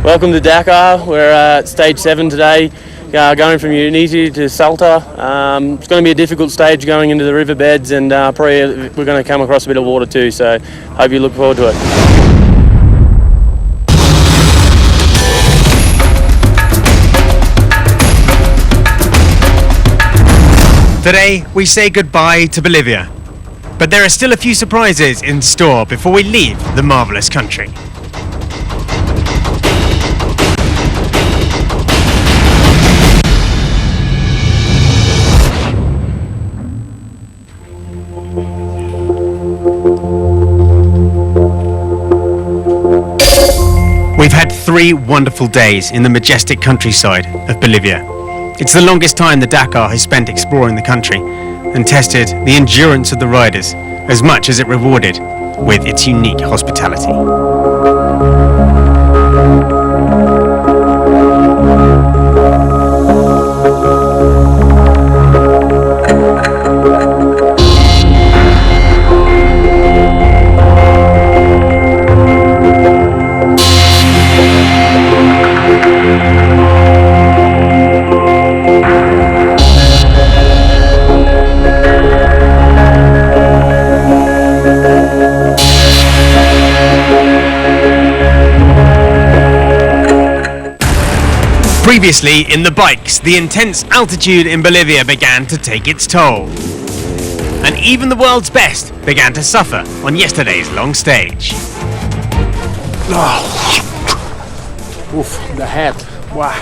Welcome to Dakar. We're at stage 7 today, going from Unity to Salta. It's going to be a difficult stage going into the riverbeds, and probably we're going to come across a bit of water too, so hope you look forward to it. Today, we say goodbye to Bolivia. But there are still a few surprises in store before we leave the marvellous country. We've had 3 wonderful days in the majestic countryside of Bolivia. It's the longest time the Dakar has spent exploring the country and tested the endurance of the riders as much as it rewarded with its unique hospitality. Previously in the bikes, the intense altitude in Bolivia began to take its toll. And even the world's best began to suffer on yesterday's long stage. The head. Wow.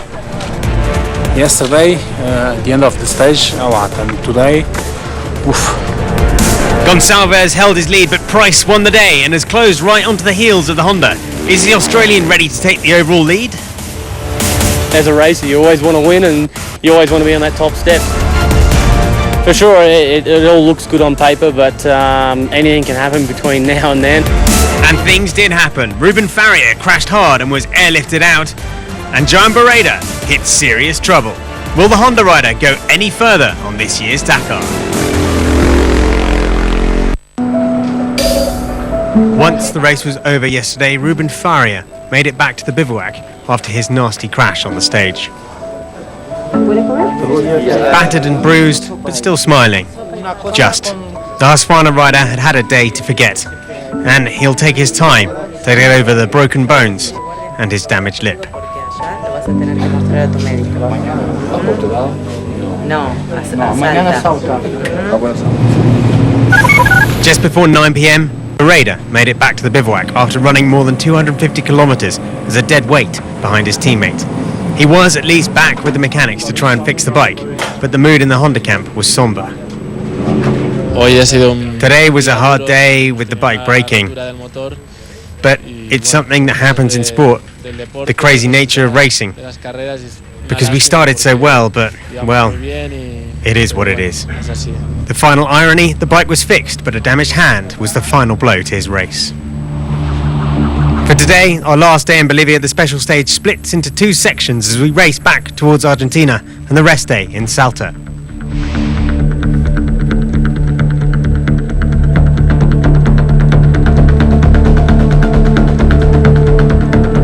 Yesterday, the end of the stage, a lot, and today, Gonçalves held his lead, but Price won the day and has closed right onto the heels of the Honda. Is the Australian ready to take the overall lead? As a racer, you always want to win, and you always want to be on that top step. For sure, it all looks good on paper, but anything can happen between now and then. And things did happen. Ruben Farrier crashed hard and was airlifted out, and Joan Barreda hit serious trouble. Will the Honda rider go any further on this year's Dakar? Once the race was over yesterday, Ruben Farrier made it back to the bivouac after his nasty crash on the stage. Battered and bruised, but still smiling. Just. The Husqvarna rider had had a day to forget, and he'll take his time to get over the broken bones and his damaged lip. Just before 9 p.m, Barreda made it back to the bivouac after running more than 250 kilometers as a dead weight behind his teammate. He was at least back with the mechanics to try and fix the bike, but the mood in the Honda camp was somber. Today was a hard day with the bike breaking, but it's something that happens in sport, the crazy nature of racing, because we started so well, but, well, it is what it is. The final irony, the bike was fixed, but a damaged hand was the final blow to his race. For today, our last day in Bolivia, the special stage splits into 2 sections as we race back towards Argentina and the rest day in Salta.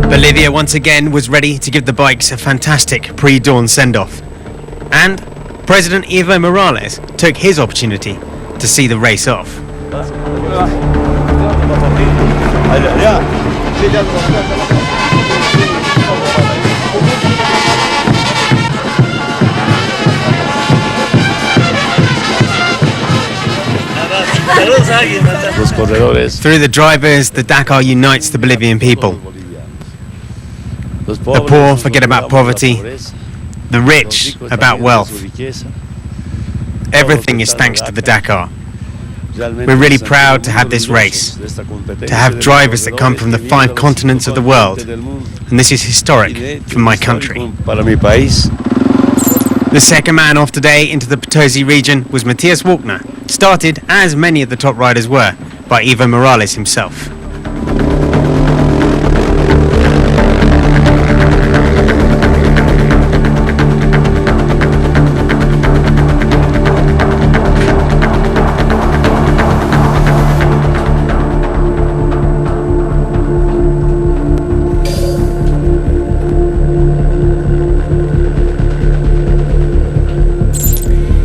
Bolivia once again was ready to give the bikes a fantastic pre-dawn send-off. And President Evo Morales took his opportunity to see the race off. Through the drivers, the Dakar unites the Bolivian people. The poor forget about poverty, the rich about wealth. Everything is thanks to the Dakar. We're really proud to have this race, to have drivers that come from the 5 continents of the world, and this is historic for my country. The second man off today into the Potosi region was Matthias Walkner, started, as many of the top riders were, by Evo Morales himself.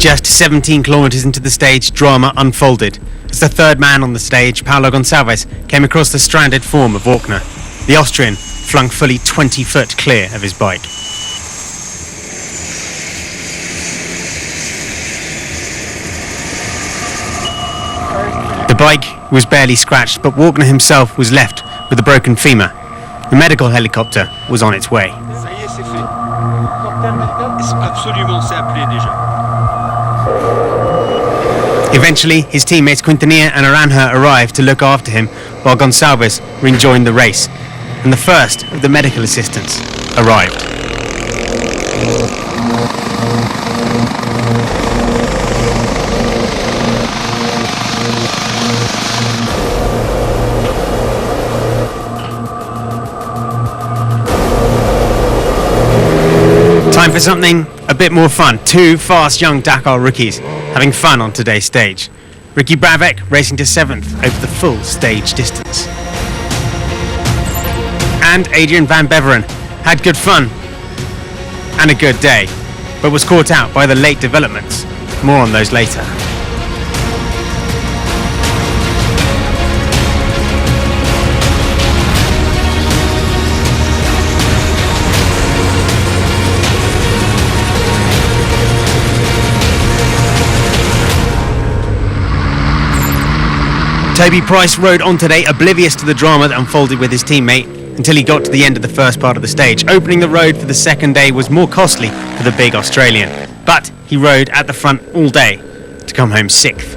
Just 17 kilometres into the stage, drama unfolded. As the third man on the stage, Paulo Gonçalves, came across the stranded form of Walkner. The Austrian flung fully 20 foot clear of his bike. The bike was barely scratched, but Walkner himself was left with a broken femur. The medical helicopter was on its way. Eventually, his teammates Quintanilla and Aranha arrived to look after him, while Gonçalves rejoined the race, and the first of the medical assistants arrived. Time for something a bit more fun. Two fast young Dakar rookies having fun on today's stage. Ricky Bravek racing to 7th over the full stage distance. And Adrian van Beveren had good fun and a good day, but was caught out by the late developments. More on those later. Toby Price rode on today, oblivious to the drama that unfolded with his teammate, until he got to the end of the first part of the stage. Opening the road for the second day was more costly for the big Australian, but he rode at the front all day to come home 6th.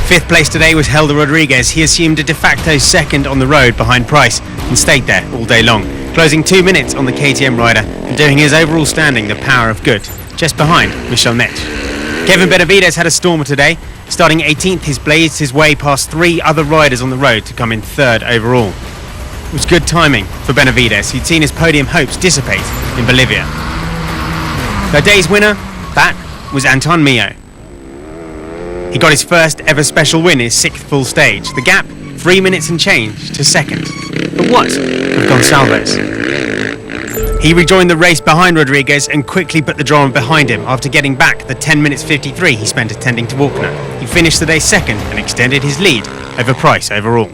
Fifth place today was Helder Rodriguez. He assumed a de facto second on the road behind Price and stayed there all day long, closing 2 minutes on the KTM rider and doing his overall standing the power of good, just behind Michel Nech. Kevin Benavides had a stormer today. Starting 18th, he blazed his way past 3 other riders on the road to come in 3rd overall. It was good timing for Benavides, who'd seen his podium hopes dissipate in Bolivia. The day's winner, that was Anton Mio. He got his first ever special win in his 6th full stage. The gap, 3 minutes and change to 2nd. But what of Gonçalves? He rejoined the race behind Rodriguez and quickly put the drama behind him after getting back the 10 minutes 53 he spent attending to Walkner. He finished the day 2nd and extended his lead over Price overall.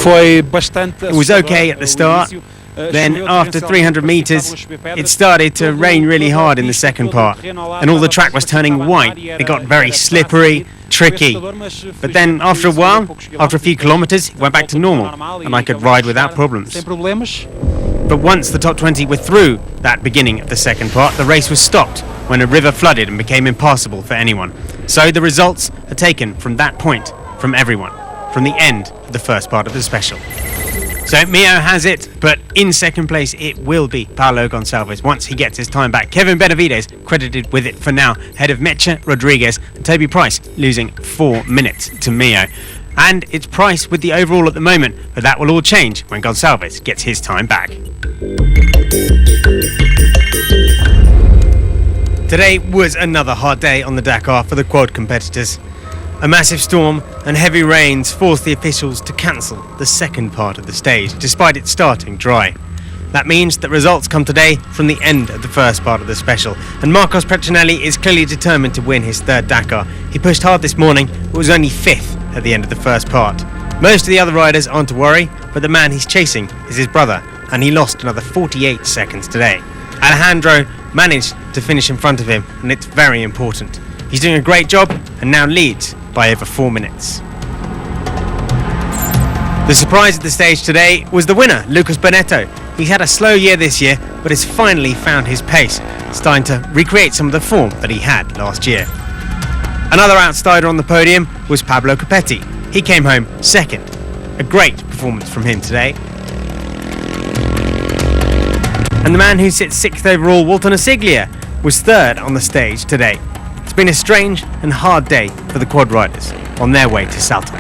It was okay at the start. Then after 300 metres, it started to rain really hard in the second part, and all the track was turning white. It got very slippery, tricky. But then after a while, after a few kilometres, it went back to normal, and I could ride without problems. But once the top 20 were through that beginning of the second part, the race was stopped when a river flooded and became impassable for anyone. So the results are taken from that point, from everyone, from the end of the first part of the special. So Mio has it, but in second place it will be Paulo Gonçalves once he gets his time back. Kevin Benavides credited with it for now, ahead of Mecha, Rodriguez and Toby Price, losing 4 minutes to Mio. And it's Price with the overall at the moment, but that will all change when Gonçalves gets his time back. Today was another hard day on the Dakar for the quad competitors. A massive storm and heavy rains forced the officials to cancel the second part of the stage, despite it starting dry. That means that results come today from the end of the first part of the special, and Marcos Petronelli is clearly determined to win his 3rd Dakar. He pushed hard this morning, but was only 5th at the end of the first part. Most of the other riders aren't to worry, but the man he's chasing is his brother, and he lost another 48 seconds today. Alejandro managed to finish in front of him, and it's very important. He's doing a great job and now leads by over 4 minutes. The surprise at the stage today was the winner, Lucas Bonetto. He's had a slow year this year, but has finally found his pace, starting to recreate some of the form that he had last year. Another outsider on the podium was Pablo Capetti. He came home 2nd. A great performance from him today. And the man who sits 6th overall, Walter Nasiglia, was 3rd on the stage today. It's been a strange and hard day for the quad riders on their way to Salto.